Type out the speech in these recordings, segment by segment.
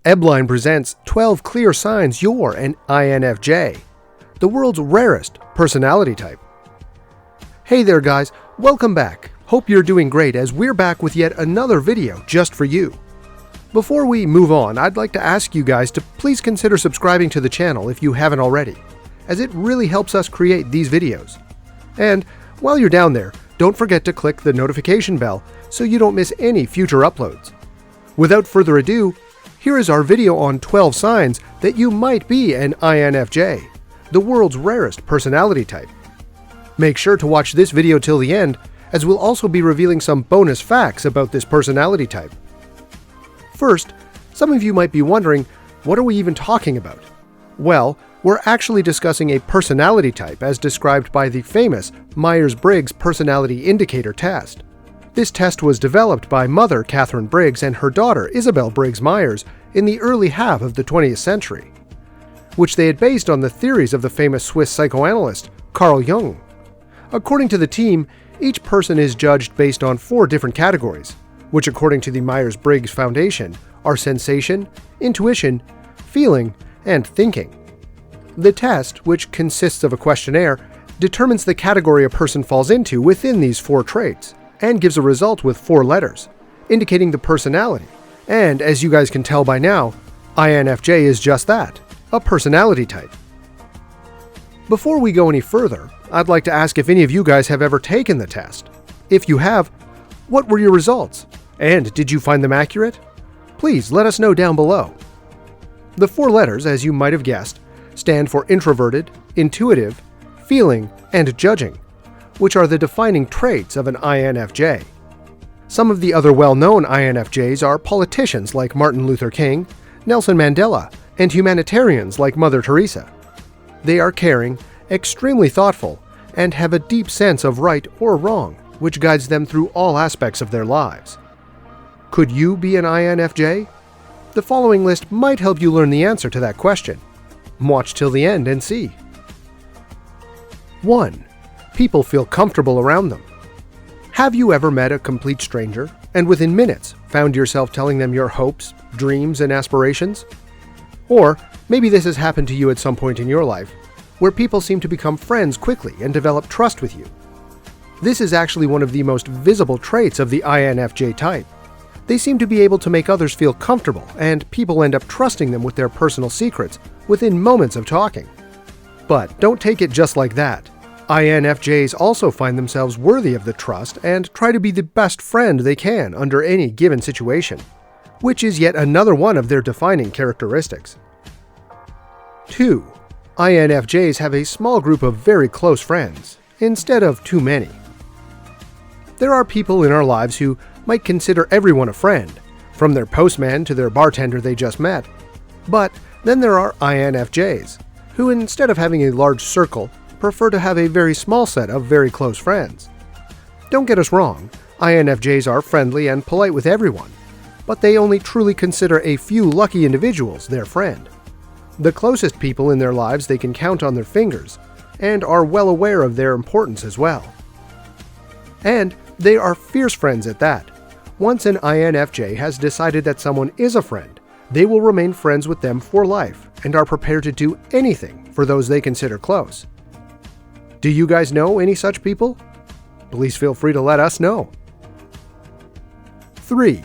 EBLINE presents 12 clear signs you're an INFJ, the world's rarest personality type. Hey there guys, welcome back. Hope you're doing great as we're back with yet another video just for you. Before we move on, I'd like to ask you guys to please consider subscribing to the channel if you haven't already, as it really helps us create these videos. And while you're down there, don't forget to click the notification bell so you don't miss any future uploads. Without further ado, here is our video on 12 signs that you might be an INFJ, the world's rarest personality type. Make sure to watch this video till the end, as we'll also be revealing some bonus facts about this personality type. First, some of you might be wondering, what are we even talking about? Well, we're actually discussing a personality type as described by the famous Myers-Briggs Personality Indicator test. This test was developed by mother Catherine Briggs and her daughter Isabel Briggs Myers in the early half of the 20th century, which they had based on the theories of the famous Swiss psychoanalyst Carl Jung. According to the team, each person is judged based on 4 different categories, which according to the Myers-Briggs Foundation are sensation, intuition, feeling, and thinking. The test, which consists of a questionnaire, determines the category a person falls into within these 4 traits, and gives a result with 4 letters, indicating the personality. And as you guys can tell by now, INFJ is just that, a personality type. Before we go any further, I'd like to ask if any of you guys have ever taken the test. If you have, what were your results? And did you find them accurate? Please let us know down below. The 4 letters, as you might have guessed, stand for introverted, intuitive, feeling, and judging, which are the defining traits of an INFJ. Some of the other well-known INFJs are politicians like Martin Luther King, Nelson Mandela, and humanitarians like Mother Teresa. They are caring, extremely thoughtful, and have a deep sense of right or wrong, which guides them through all aspects of their lives. Could you be an INFJ? The following list might help you learn the answer to that question. Watch till the end and see. 1. People feel comfortable around them. Have you ever met a complete stranger and within minutes found yourself telling them your hopes, dreams, and aspirations? Or maybe this has happened to you at some point in your life, where people seem to become friends quickly and develop trust with you. This is actually one of the most visible traits of the INFJ type. They seem to be able to make others feel comfortable, and people end up trusting them with their personal secrets within moments of talking. But don't take it just like that. INFJs also find themselves worthy of the trust and try to be the best friend they can under any given situation, which is yet another one of their defining characteristics. 2. INFJs have a small group of very close friends, instead of too many. There are people in our lives who might consider everyone a friend, from their postman to their bartender they just met. But then there are INFJs, who instead of having a large circle, prefer to have a very small set of very close friends. Don't get us wrong, INFJs are friendly and polite with everyone, but they only truly consider a few lucky individuals their friend. The closest people in their lives they can count on their fingers, and are well aware of their importance as well. And they are fierce friends at that. Once an INFJ has decided that someone is a friend, they will remain friends with them for life and are prepared to do anything for those they consider close. Do you guys know any such people? Please feel free to let us know. 3.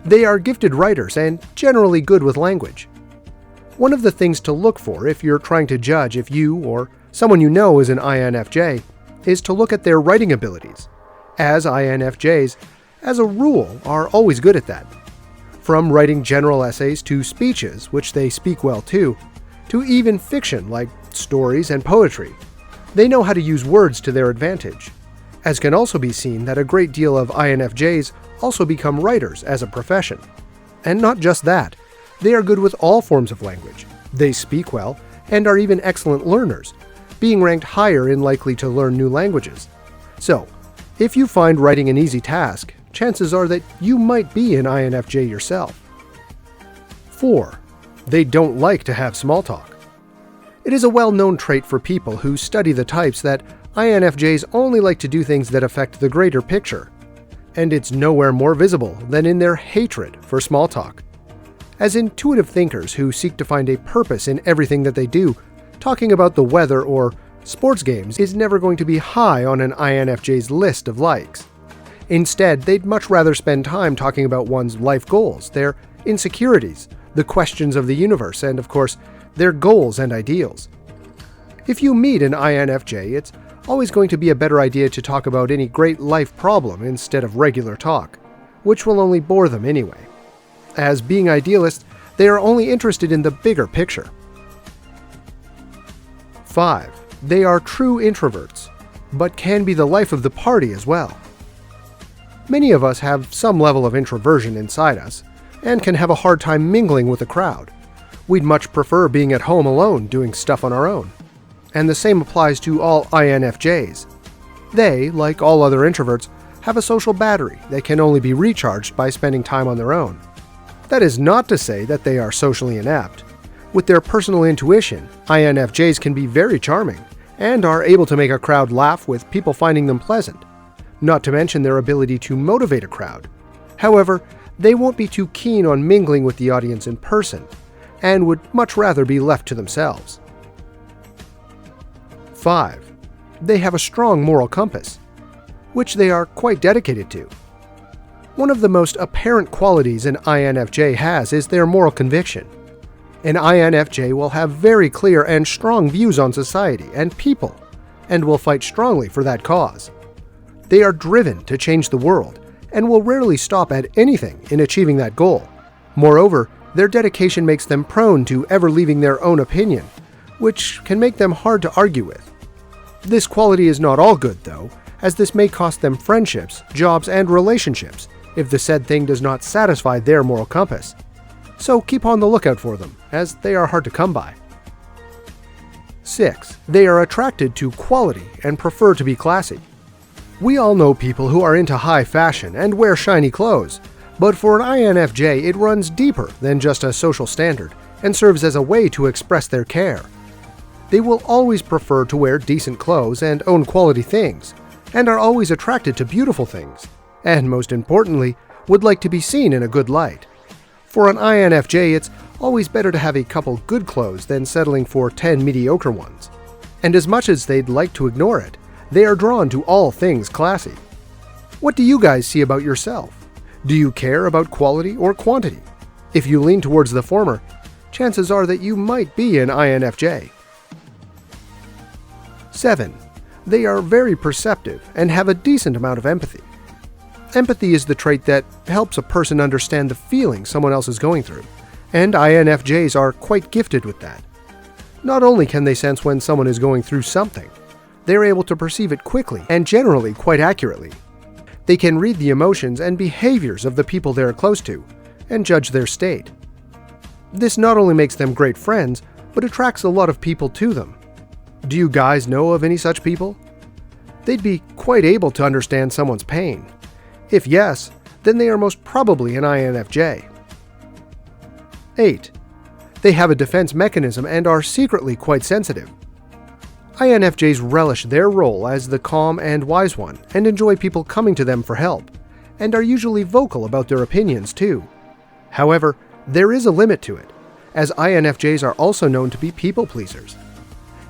They are gifted writers and generally good with language. One of the things to look for if you're trying to judge if you or someone you know is an INFJ is to look at their writing abilities, as INFJs, as a rule, are always good at that. From writing general essays to speeches, which they speak well to even fiction like stories and poetry. They know how to use words to their advantage, as can also be seen that a great deal of INFJs also become writers as a profession. And not just that, they are good with all forms of language. They speak well and are even excellent learners, being ranked higher in likely to learn new languages. So, if you find writing an easy task, chances are that you might be an INFJ yourself. 4. They don't like to have small talk. It is a well-known trait for people who study the types that INFJs only like to do things that affect the greater picture, and it's nowhere more visible than in their hatred for small talk. As intuitive thinkers who seek to find a purpose in everything that they do, talking about the weather or sports games is never going to be high on an INFJ's list of likes. Instead, they'd much rather spend time talking about one's life goals, their insecurities, the questions of the universe, and of course, their goals and ideals. If you meet an INFJ, it's always going to be a better idea to talk about any great life problem instead of regular talk, which will only bore them anyway. As being idealists, they are only interested in the bigger picture. 5. They are true introverts, but can be the life of the party as well. Many of us have some level of introversion inside us, and can have a hard time mingling with a crowd. We'd much prefer being at home alone doing stuff on our own. And the same applies to all INFJs. They, like all other introverts, have a social battery that can only be recharged by spending time on their own. That is not to say that they are socially inept. With their personal intuition, INFJs can be very charming, and are able to make a crowd laugh with people finding them pleasant, not to mention their ability to motivate a crowd. However, they won't be too keen on mingling with the audience in person, and would much rather be left to themselves. 5. They have a strong moral compass, which they are quite dedicated to. One of the most apparent qualities an INFJ has is their moral conviction. An INFJ will have very clear and strong views on society and people, and will fight strongly for that cause. They are driven to change the world, and will rarely stop at anything in achieving that goal. Moreover, their dedication makes them prone to ever leaving their own opinion, which can make them hard to argue with. This quality is not all good, though, as this may cost them friendships, jobs, and relationships if the said thing does not satisfy their moral compass. So keep on the lookout for them, as they are hard to come by. 6. They are attracted to quality and prefer to be classy. We all know people who are into high fashion and wear shiny clothes, but for an INFJ it runs deeper than just a social standard and serves as a way to express their care. They will always prefer to wear decent clothes and own quality things, and are always attracted to beautiful things, and most importantly, would like to be seen in a good light. For an INFJ, it's always better to have a couple good clothes than settling for 10 mediocre ones. And as much as they'd like to ignore it, they are drawn to all things classy. What do you guys see about yourself? Do you care about quality or quantity? If you lean towards the former, chances are that you might be an INFJ. 7. They are very perceptive and have a decent amount of empathy. Empathy is the trait that helps a person understand the feeling someone else is going through, and INFJs are quite gifted with that. Not only can they sense when someone is going through something, they are able to perceive it quickly and generally quite accurately. They can read the emotions and behaviors of the people they are close to, and judge their state. This not only makes them great friends, but attracts a lot of people to them. Do you guys know of any such people? They'd be quite able to understand someone's pain. If yes, then they are most probably an INFJ. 8. They have a defense mechanism and are secretly quite sensitive. INFJs relish their role as the calm and wise one and enjoy people coming to them for help, and are usually vocal about their opinions too. However, there is a limit to it, as INFJs are also known to be people pleasers.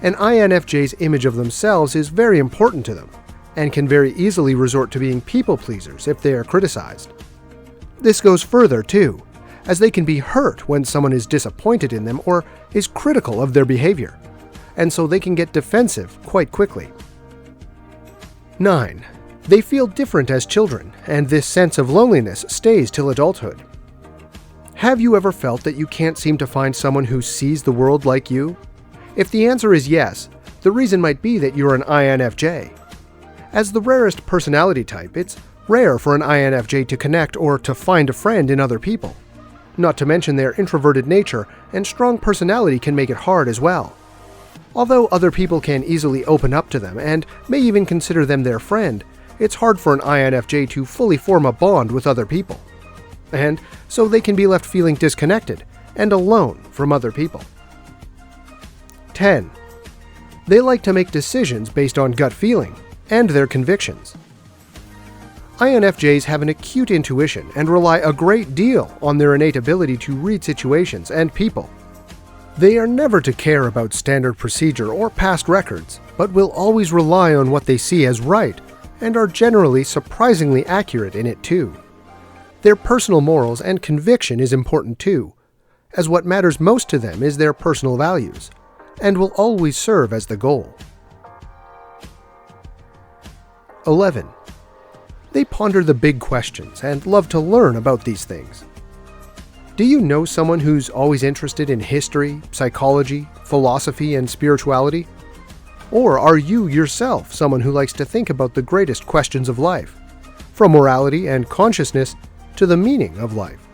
An INFJ's image of themselves is very important to them, and can very easily resort to being people pleasers if they are criticized. This goes further too, as they can be hurt when someone is disappointed in them or is critical of their behavior, and so they can get defensive quite quickly. 9. They feel different as children, and this sense of loneliness stays till adulthood. Have you ever felt that you can't seem to find someone who sees the world like you? If the answer is yes, the reason might be that you're an INFJ. As the rarest personality type, it's rare for an INFJ to connect or to find a friend in other people. Not to mention their introverted nature and strong personality can make it hard as well. Although other people can easily open up to them and may even consider them their friend, it's hard for an INFJ to fully form a bond with other people. And so they can be left feeling disconnected and alone from other people. 10. They like to make decisions based on gut feeling and their convictions. INFJs have an acute intuition and rely a great deal on their innate ability to read situations and people. They are never to care about standard procedure or past records, but will always rely on what they see as right, and are generally surprisingly accurate in it too. Their personal morals and conviction is important too, as what matters most to them is their personal values, and will always serve as the goal. 11. They ponder the big questions and love to learn about these things. Do you know someone who's always interested in history, psychology, philosophy, and spirituality? Or are you yourself someone who likes to think about the greatest questions of life, from morality and consciousness to the meaning of life?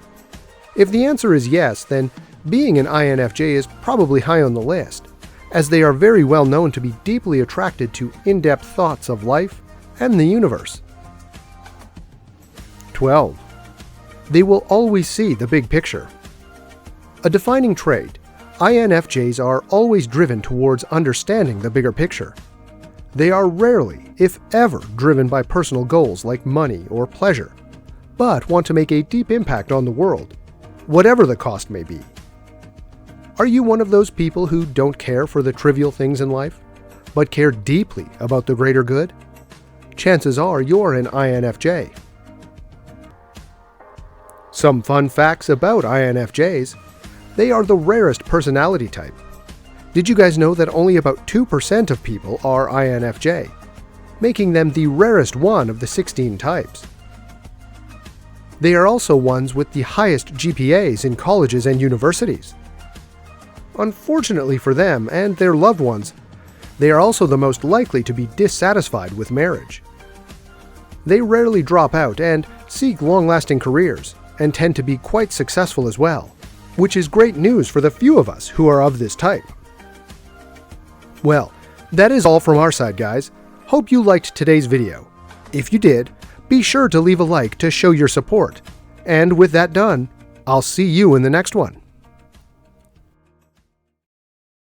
If the answer is yes, then being an INFJ is probably high on the list, as they are very well known to be deeply attracted to in-depth thoughts of life and the universe. 12. They will always see the big picture. A defining trait, INFJs are always driven towards understanding the bigger picture. They are rarely, if ever, driven by personal goals like money or pleasure, but want to make a deep impact on the world, whatever the cost may be. Are you one of those people who don't care for the trivial things in life, but care deeply about the greater good? Chances are you're an INFJ. Some fun facts about INFJs. They are the rarest personality type. Did you guys know that only about 2% of people are INFJ, making them the rarest one of the 16 types? They are also ones with the highest GPAs in colleges and universities. Unfortunately for them and their loved ones, they are also the most likely to be dissatisfied with marriage. They rarely drop out and seek long-lasting careers, and tend to be quite successful as well, which is great news for the few of us who are of this type. Well, that is all from our side, guys. Hope you liked today's video. If you did, be sure to leave a like to show your support. And with that done, I'll see you in the next one.